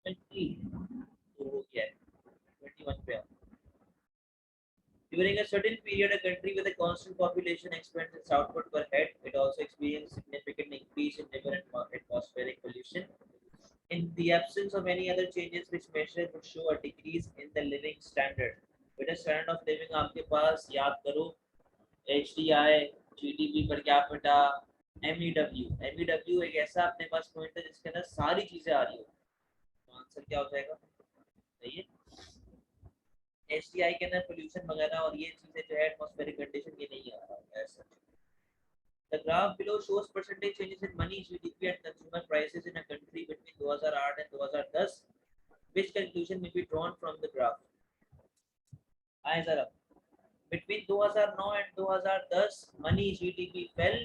20 तो हो गया है 21 पे। During a certain period, a country with a constant population expands its output per head. It also experienced significant increase in river and atmospheric pollution. In the absence of any other changes, which measure would show a decrease in the living standard. बेटा standard of living आपके पास याद करो HDI, GDP per capita, MEW एक ऐसा अपने पास point है जिसके अंदर सारी चीजें आ रही हो, तो आंसर क्या हो जाएगा? सही है। HDI के अंदर पोल्यूशन वगैरह और ये चीजें जो है एटमॉस्फेरिक कंडीशन ये नहीं आ रहा है ऐसा। The graph below shows percentage changes in money, GDP and consumer prices in a country between 2008 and 2010. Which conclusion may be drawn from the graph? आए जरा। Between 2009 and 2010, money GDP fell,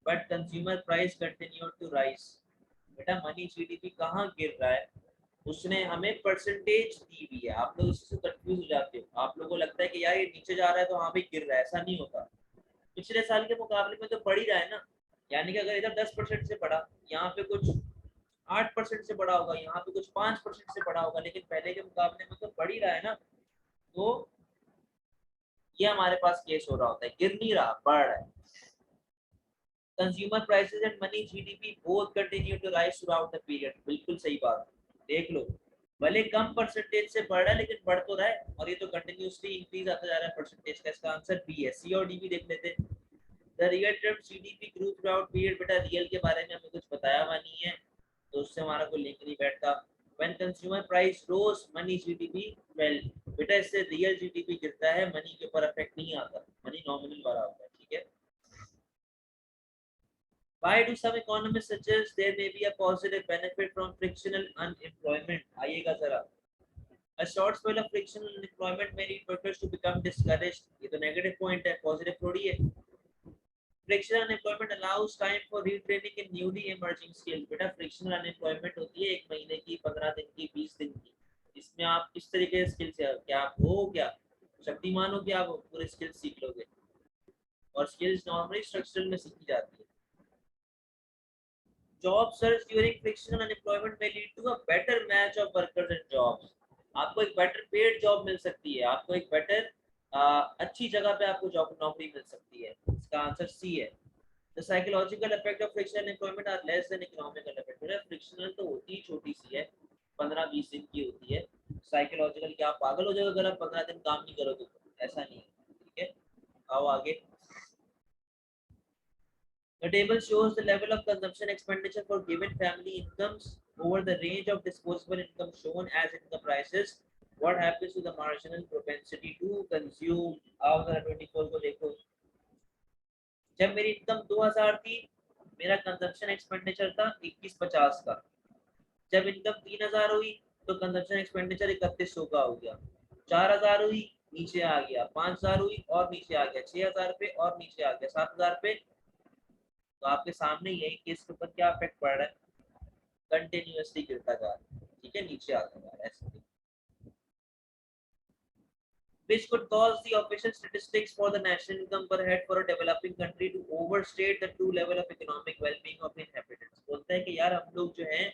but consumer price continued to rise. बेटा money GDP कहाँ गिर रहा है? उसने हमें percentage दी हुई है। आप लोग इससे कंफ्यूज हो जाते हो, आप लोगों को लगता है कि यार ये नीचे जा रहा है तो वहाँ पे गिर रहा है, ऐसा नहीं होता। पिछले साल के मुकाबले में तो बढ़ ही रहा है ना, यानी कि अगर इधर 10% से बढ़ा, यहाँ पे कुछ 8% से बढ़ा होगा, यहाँ पे कुछ 5% से बढ़ा होगा, लेकिन पहले के मुकाबले में तो बढ़ ही रहा है ना। तो ये हमारे पास केस हो रहा होता है, गिर नहीं रहा, बढ़ रहा है। Consumer prices and money GDP both continue to rise throughout the period. बिल्कुल सही बात, देख लो, भले कम परसेंटेज से बढ़ रहा है लेकिन बढ़ तो रहा है, और ये तो कंटिन्यूसली इंक्रीज आता जा रहा है परसेंटेज का। इसका आंसर बी है। सी और डी भी देख लेते हैं। The real term GDP grow through out period. बेटा रियल के बारे में हमें कुछ बताया हुआ नहीं है, तो उससे हमारा कोई लिंक नहीं बैठता। When consumer price rose, money GDP fell। बेटा इससे रियल जीडीपी गिरता है, मनी के ऊपर इफेक्ट नहीं आता, मनी नॉमिनल वाला होता है, ठीक है। Why do some economists suggest there may be a positive benefit from frictional unemployment? आइएगा जरा। A short spell of frictional unemployment may lead workers to become discouraged। ये तो नेगेटिव पॉइंट है, पॉजिटिव थोड़ी है। Frictional unemployment allows time for retraining in newly emerging skills। बेटा frictional unemployment होती है 1 महीने की, 15 दिन की, 20 दिन की। इसमें आप किस तरीके से स्किल से क्या आप हो, क्या शक्तिमान हो, क्या आप पूरे स्किल्स सीख लोगे, और स्किल्स नॉर्मली स्ट्रक्चरल में सीखी जाती है। Job search during frictional unemployment may lead to a better match of workers and jobs। आपको एक बेटर पेड जॉब मिल सकती है, आपको एक बेटर अच्छी जगह पे आपको जॉब नौकरी मिल सकती है। इसका आंसर सी है। The psychological effect of frictional employment are less than economical effect। मतलब फ्रिक्शनल तो होती ही छोटी सी है, 15-20 दिन की होती है। साइकोलॉजिकल क्या आप पागल हो जाओगे अगर आप 15 दिन काम नहीं करोगे तो? ऐसा नहीं है, ठीक है। आओ आगे। The table shows the level of consumption expenditure for given family incomes over the range of disposable income shown as income rises. What happens to the marginal propensity to consume? आओ जरा 24 को देखो। जब मेरी इनकम 2000 थी, मेरा consumption expenditure था 2150 का। जब इनकम 3000 हुई तो कंजम्पशन एक्सपेंडिचर 3100 का हो गया। 4000 हुई, नीचे आ गया। 5000 हुई और नीचे आ गया। 6000 पे और नीचे आ गया। 7000 पे। तो आपके सामने यही केस के ऊपर क्या इफेक्ट पड़ रहा है, कंटिन्यूअसली गिरता जा रहा है, ठीक है, नीचे आता जा रहा है ऐसे। Which could cause the official statistics for the national income per head for a developing country to overstate the true level of economic well-being of inhabitants। बोलता है कि यार हम लोग जो हैं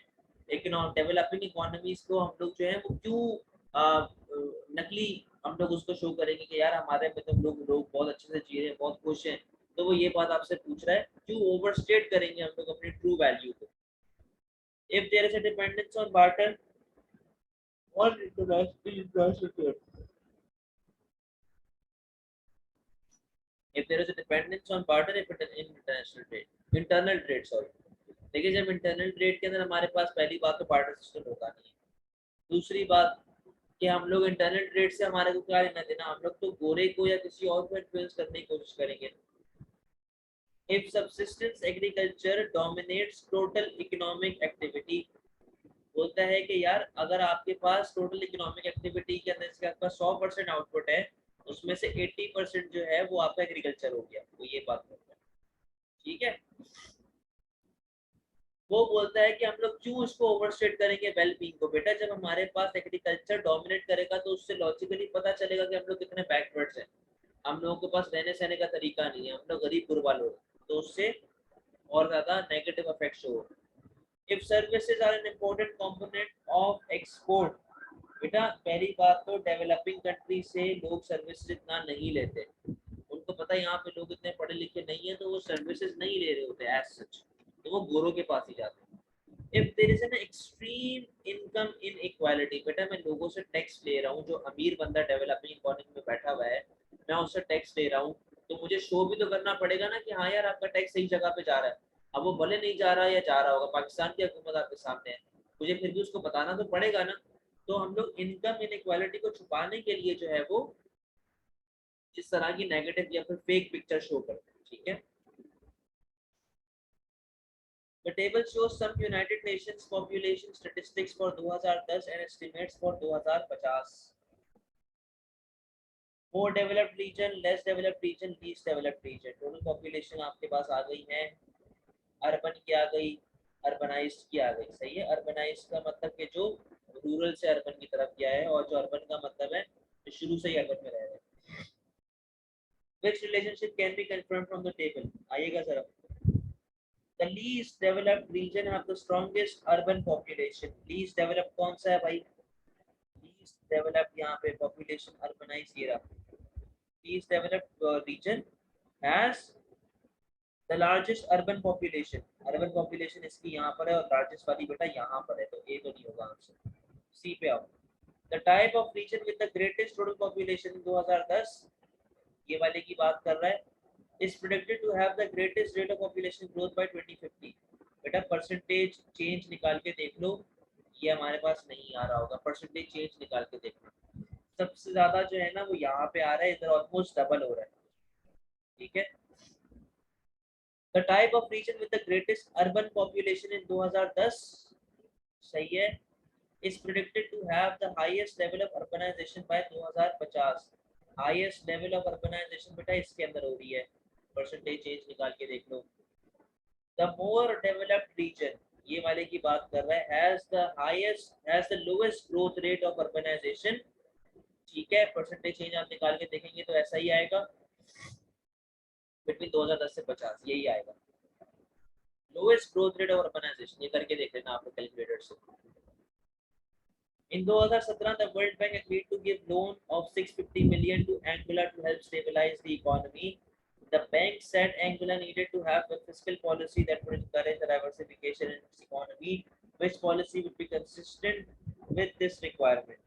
इकोनॉमिक डेवलपिंग इकोनॉमीज को हम लोग जो है वो क्यों नकली हम लोग उसको शो करेंगे कि यार हमारे में तो लोग बहुत अच्छे से जी रहे हैं, बहुत खुश हैं। तो वो ये बात आपसे पूछ रहा है, क्यों ओवरस्टेट करेंगे हम लोग अपनी ट्रू वैल्यू को। If there is a dependence on barter or international trade, if there is a dependence on barter if it in international trade, internal trade sorry। देखिए जब इंटरनल ट्रेड के अंदर हमारे पास पहली बात तो बार्टर सिस्टम होता नहीं है। दूसरी बात कि हम लोग इंटरनल ट्रेड से हमारे को क्या लेना देना, हम लोग तो गोरे को या किसी और को इन्फ्लुएंस करने की कोशिश करेंगे। If subsistence agriculture dominates total economic activity, बोलता है कि यार अगर आपके पास टोटल इकोनॉमिक एक्टिविटी के अंदर से आपका 100% आउटपुट है, उसमें से 80% जो है वो आपका एग्रीकल्चर हो गया, वो ये बात करता है, ठीक है। वो बोलता है कि हम लोग क्यों इसको ओवरस्टेट करेंगे वेलबींग को। बेटा जब हमारे पास एग्रीकल्चर डोमिनेट करेगा तो उससे लॉजिकली पता चलेगा कि हम लोग कितने बैकवर्ड्स हैं, हम लोगों के पास रहने सहने का तरीका नहीं है, हम लोग गरीब गुरबा लोग, तो उससे और ज्यादा नेगेटिव इफेक्ट्स हो। If services are an important component of export. बेटा पहली बात तो डेवलपिंग कंट्री से लोग सर्विसेज इतना नहीं लेते, उनको पता है यहाँ पे लोग इतने पढ़े लिखे नहीं है, तो वो सर्विसेज नहीं ले रहे होते एज सच, तो वो गोरों के पास ही जाते हैं। If there is an extreme income inequality, बेटा मैं लोगों से टैक्स ले रहा हूँ, जो अमीर बंदा डेवलपिंग इकोनॉमी में बैठा हुआ है मैं उससे टैक्स ले रहा हूँ, तो मुझे शो भी तो करना पड़ेगा ना कि हाँ यार आपका टैक्स सही जगह पे जा रहा है। अब वो भले नहीं जा रहा या जा रहा होगा, पाकिस्तान की हुकूमत आपके सामने है, मुझे फिर भी उसको बताना तो पड़ेगा ना। तो हम लोग इनकम इनइक्वालिटी को छुपाने के लिए जो है वो इस तरह की नेगेटिव या फिर फेक पिक्चर शो करते हैं, ठीक है। The table shows some United Nations population statistics for 2010 and estimates for 2050. More developed region, less developed region, least developed region. Total population आपके पास आ गई है, अर्बन की आ गई, अर्बनाइज्ड की आ गई। सही है, अर्बनाइज्ड का मतलब कि जो रूरल से अर्बन की तरफ गया है, और जो अर्बन का मतलब है जो शुरू से ही अर्बन में रह रहे हैं। Which relationship can be confirmed from the table? आइएगा जरा। The least developed region have the strongest urban population. Least developed कौन सा है भाई? Least developed यहाँ पे population urbanized ये रहा। Least developed region has the largest urban population. Urban population इसकी यहाँ पर है और largest वाली बेटा यहाँ पर है, तो A तो नहीं होगा आंसर। C पे आओ। The type of region with the greatest total population in 2010, ये वाले की बात कर रहा है, is predicted to have the greatest rate of population growth by 2050। बेटा परसेंटेज चेंज निकाल के देख लो, ये हमारे पास नहीं आ रहा होगा, परसेंटेज चेंज निकाल के देखना। सबसे ज्यादा जो है ना वो यहाँ पे आ रहा है, इधर ऑलमोस्ट डबल हो रहा है, ठीक है। The type of region with the greatest urban population in 2010, सही है, is predicted to have the highest level of urbanization by 2050। Highest level of urbanization बेटा इसके अंदर हो रही है, परसेंटेज चेंज निकाल के देख लो। The more developed region, ये वाले की बात कर रहा है, has the lowest growth rate of urbanization, ठीक है। परसेंटेज चेंज आप निकाल के देखेंगे तो ऐसा ही आएगा, बिटवीन 2010 से 50 यही आएगा। Lowest growth rate of urbanization, ये करके देख लेना आप कैलकुलेटर से। In 2017, the World Bank agreed to give loan of 650 million to Angola to help stabilize the economy. The bank said Angola needed to have a fiscal policy that would encourage the diversification in its economy, which policy would be consistent with this requirement.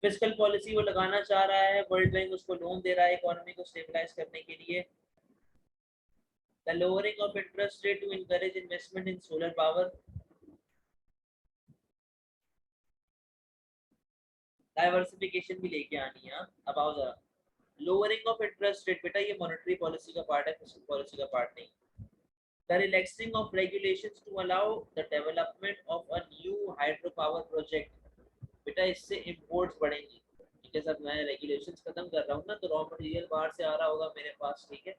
Fiscal policy वो लगाना चाह रहा है, world bank उसको loan दे रहा है economy को stabilise करने के लिए। The lowering of interest rate to encourage investment in solar power. Diversification भी लेके आनी है। अब आओ जरा, लोअरिंग ऑफ इंटरेस्ट रेट बेटा ये मॉनेटरी पॉलिसी का पार्ट है, फिस्कल पॉलिसी का पार्ट नहीं। The relaxing of regulations to allow the development of a new hydropower project, बेटा इससे इंपोर्ट्स बढ़ेंगी, ठीक है। सब मैं रेगुलेशंस खत्म कर रहा हूँ ना, तो रॉ मटेरियल बाहर से आ रहा होगा मेरे पास, ठीक है,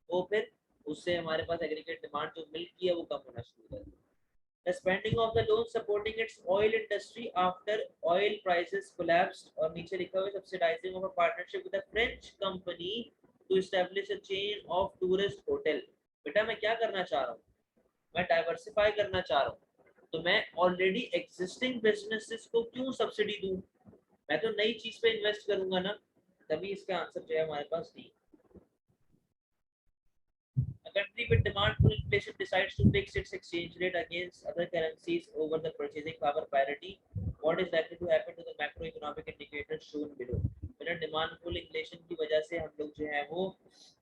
वो फिर उससे हमारे पास एग्रीगेट डिमांड जो मिल्क की है वो कम होना शुरू हो जाएगी। The spending of the loan supporting its oil industry after oil prices collapsed, और नीचे लिखा हुआ है subsidizing of a partnership with a French company to establish a chain of tourist hotel। बेटा मैं क्या करना चाह रहा हूँ, मैं डाइवर्सिफाई करना चाह रहा हूँ, तो मैं ऑलरेडी एग्जिस्टिंग बिजनेसेस को क्यों सब्सिडी दूं, मैं तो नई चीज पे इन्वेस्ट करूंगा ना, तभी इसका आंसर जो है हमारे पास D. A country with demand full inflation decides to fix its exchange rate against other currencies over the purchasing power parity. What is likely to happen to the macroeconomic indicators shown below? बिना demand full inflation की वजह से हम लोग जो है वो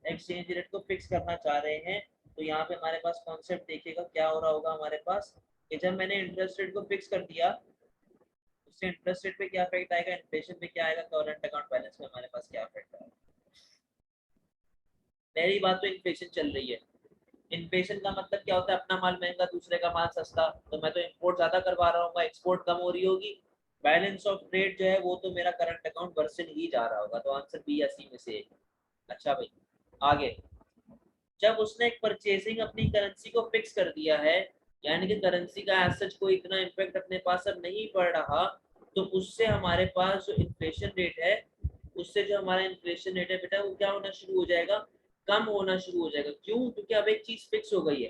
exchange rate को फिक्स करना चाह रहे हैं, तो यहाँ पे हमारे पास कॉन्सेप्ट देखिएगा क्या हो रहा होगा हमारे पास, कि जब मैंने इंटरेस्ट रेट को फिक्स कर दिया, उससे इंटरेस्ट रेट पे क्या इफेक्ट आएगा, इन्फ्लेशन पे क्या आएगा, करंट अकाउंट बैलेंस में हमारे पास क्या इफेक्ट आएगा। पहली बात तो इन्फ्लेशन चल रही है, इन्फ्लेशन का मतलब क्या होता है, अपना माल महंगा दूसरे का माल सस्ता, तो मैं तो इंपोर्ट ज्यादा करवा रहा हूँ, एक्सपोर्ट कम हो रही होगी, बैलेंस ऑफ ट्रेड जो है वो तो मेरा करंट अकाउंट वर्सन ही जा रहा होगा, तो आंसर बी या सी में से। अच्छा भाई आगे, जब उसने एक परचेजिंग अपनी करेंसी को फिक्स कर दिया है, यानी कि करेंसी का एज सच कोई इतना इम्पैक्ट अपने पास अब नहीं पड़ रहा, तो उससे हमारे पास जो इन्फ्लेशन रेट है, उससे जो हमारा इन्फ्लेशन रेट है बेटा वो क्या होना शुरू हो जाएगा, कम होना शुरू हो जाएगा। क्यों? क्योंकि अब एक चीज फिक्स हो गई है,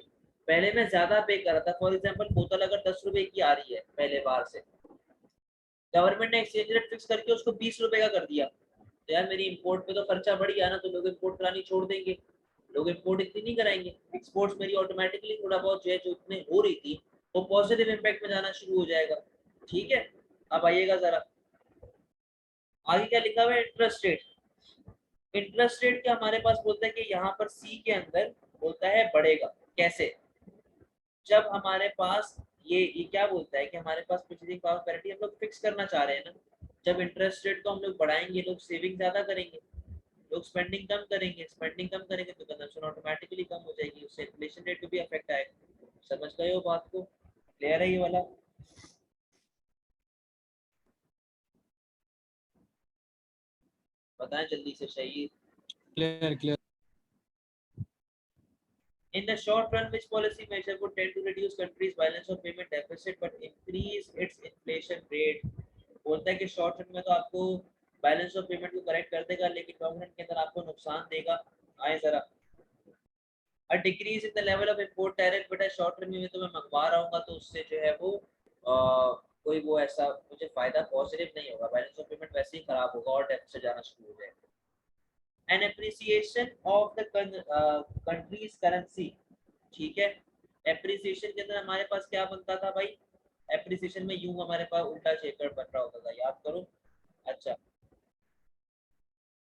पहले मैं ज्यादा पे कर रहा था, फॉर एग्जांपल बोतल अगर 10 रुपए की आ रही है, पहले बार से। गवर्नमेंट ने एक्सचेंज रेट फिक्स करके उसको 20 रुपए का कर दिया, तो यार मेरी इंपोर्ट पे तो खर्चा बढ़ गया ना, तो लोग इंपोर्ट करानी छोड़ देंगे, लोग इंपोर्ट इतनी नहीं कराएंगे, एक्सपोर्ट्स मेरी ऑटोमेटिकली थोड़ा बहुत जो है जो इतने हो रही थी वो पॉजिटिव इम्पैक्ट में जाना शुरू हो जाएगा। ठीक है, अब आइएगा जरा आगे क्या लिखा हुआ है, इंटरेस्ट रेट। इंटरेस्ट रेट क्या हमारे पास बोलता है कि यहाँ पर सी के अंदर बोलता है बढ़ेगा। कैसे? जब हमारे पास ये क्या बोलता है कि हमारे पास परचेजिंग पावर पैरिटी हम लोग फिक्स करना चाह रहे हैं ना, जब इंटरेस्ट रेट को हम लोग बढ़ाएंगे लोग सेविंग ज्यादा करेंगे, लोग स्पेंडिंग कम करेंगे, स्पेंडिंग कम करेंगे तो कंजम्पशन ऑटोमेटिकली कम हो जाएगी, उससे इन्फ्लेशन रेट पे भी अफेक्ट आएगा। समझ गए हो बात को? क्लियर है ये वाला? बताएं जल्दी से, सही? Clear clear. In the short run, which policy measure would tend to reduce country's balance of payment deficit but increase its inflation rate? बोलता है कि शॉर्ट रन में तो आपको बैलेंस ऑफ पेमेंट को करेक्ट कर देगा, लेकिन लॉन्ग रन के अंदर आपको नुकसान देगा। आए जरा, a decrease in the level of import tariff. बेटा शॉर्ट रन में तो मैं मंगवा रहा हूँ तो उससे जो है वो कोई वो ऐसा मुझे फायदा पॉजिटिव नहीं होगा, बैलेंस ऑफ पेमेंट वैसे ही खराब होगा और डेफिसिट जाना शुरू हो जाएगा। An appreciation of the countries currency. ठीक है, एप्रिसिएशन के अंदर हमारे पास क्या बनता था भाई, एप्रिसिएशन में यूं हमारे पास उल्टा शेकर बन रहा होता था, याद करो। अच्छा,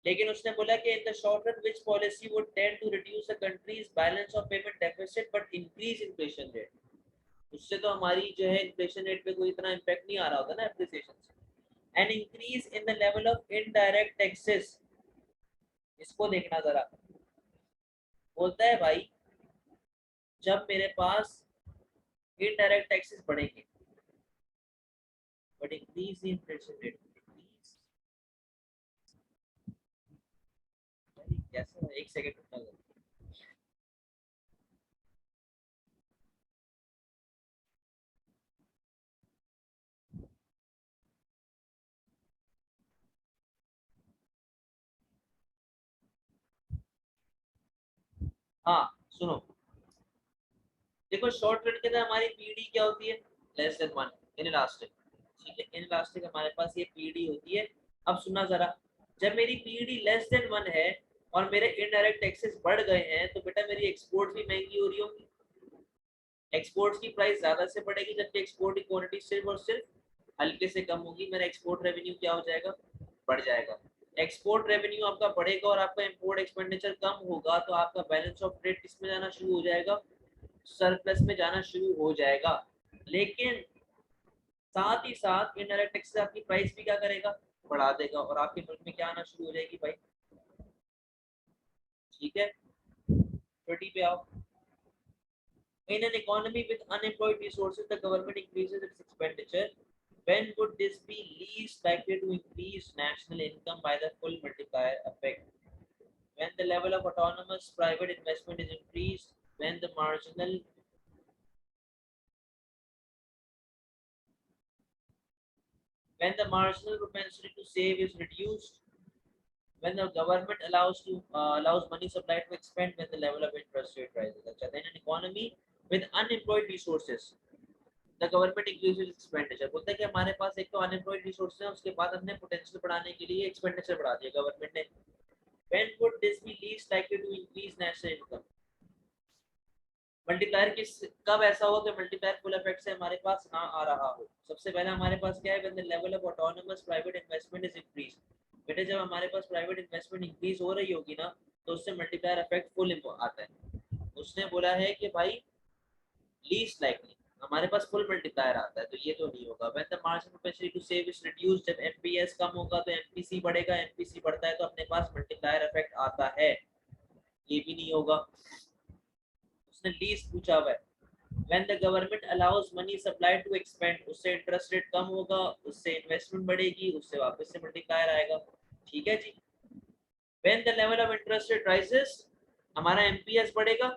लेकिन उसने बोला कि in the short run which policy would tend to reduce the country's balance of payment deficit but increase inflation rate. उससे तो हमारी जो है इन्फ्लेशन रेट पे कोई इतना इम्पैक्ट नहीं आ रहा होता ना एप्रिसिएशन से। An increase in the level of indirect taxes. इसको देखना जरा, बोलता है भाई जब मेरे पास इनडायरेक्ट टैक्सेस बढ़ेंगे but increase the inflation rate, कैसे? एक सेकंड रुकना जरा। हाँ सुनो, देखो शॉर्ट रन के अंदर हमारी पीडी क्या होती है, लेस देन 1 इनइलास्टिक। ठीक है, इनइलास्टिक हमारे पास ये पीडी होती है। अब सुनना जरा, जब मेरी पीडी लेस देन 1 है और मेरे इनडायरेक्ट टैक्सेस बढ़ गए हैं तो बेटा मेरी एक्सपोर्ट भी महंगी हो रही होगी, एक्सपोर्ट्स की प्राइस ज्यादा से बढ़ेगी, जबकि एक्सपोर्ट की क्वांटिटी सिर्फ और सिर्फ हल्के से कम होगी। मेरा एक्सपोर्ट रेवेन्यू क्या हो जाएगा, बढ़ जाएगा। एक्सपोर्ट रेवेन्यू आपका बढ़ेगा और आपका इंपोर्ट एक्सपेंडिचर कम होगा तो आपका बैलेंस ऑफ ट्रेड किसमें जाना शुरू हो जाएगा, सरप्लस में जाना शुरू हो जाएगा। लेकिन साथ ही साथ इनडायरेक्ट टैक्स से आपकी प्राइस भी क्या करेगा, बढ़ा देगा, और आपके मुल्क में क्या आना शुरू हो जाएगी भाई। ठीक है, 20 पे आओ। In an economy with unemployed resources, the government increases its expenditure. When would this be least likely to increase national income by the full multiplier effect? When the level of autonomous private investment is increased, when the marginal propensity to save is reduced, when the government allows money supply to expand, when the level of interest rate rises. Then an economy with unemployed resources, the government increases expenditure। बोलता है कि हमारे पास एक तो unemployed resource है, उसके बाद हमने पोटेंशियल बढ़ाने के लिए एक्सपेंडिचर बढ़ा दिया गवर्नमेंट ने। when would this be least likely to increase national income? Multiplier किस कब ऐसा हो कि मल्टीप्लायर फुल इफेक्ट से हमारे पास ना आ रहा हो? सबसे पहले हमारे पास क्या है, when the level of autonomous private investment is increased। बेटे जब हमारे पास प्राइवेट इन्वेस्टमेंट इंक्रीज हो रही होगी ना तो उससे मल्टीप्लायर इफेक्ट फुल आता है। उसने बोला है कि भाई लीस्ट लाइकली हमारे पास फुल मल्टीप्लायर आता है, तो ये तो नहीं होगा। when the marginal propensity to save is reduced, जब एमपीएस कम होगा तो एमपीसी बढ़ेगा, एमपीसी बढ़ता है तो अपने पास मल्टीप्लायर इफेक्ट आता है, ये भी नहीं होगा। उसने लीस्ट पूछा हुआ है। when the government allows money supply to expand, उससे इंटरेस्ट रेट कम होगा, उससे इन्वेस्टमेंट बढ़ेगी, उससे वापस से मल्टीप्लायर आएगा। ठीक है जी। when the level of interest rate rises, हमारा एमपीएस बढ़ेगा,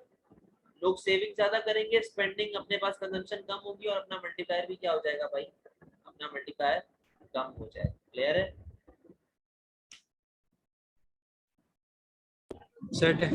लोग सेविंग ज्यादा करेंगे, स्पेंडिंग अपने पास कंजम्पशन कम होगी और अपना मल्टीप्लायर भी क्या हो जाएगा भाई, अपना मल्टीप्लायर कम हो जाएगा। क्लियर है? सेट है।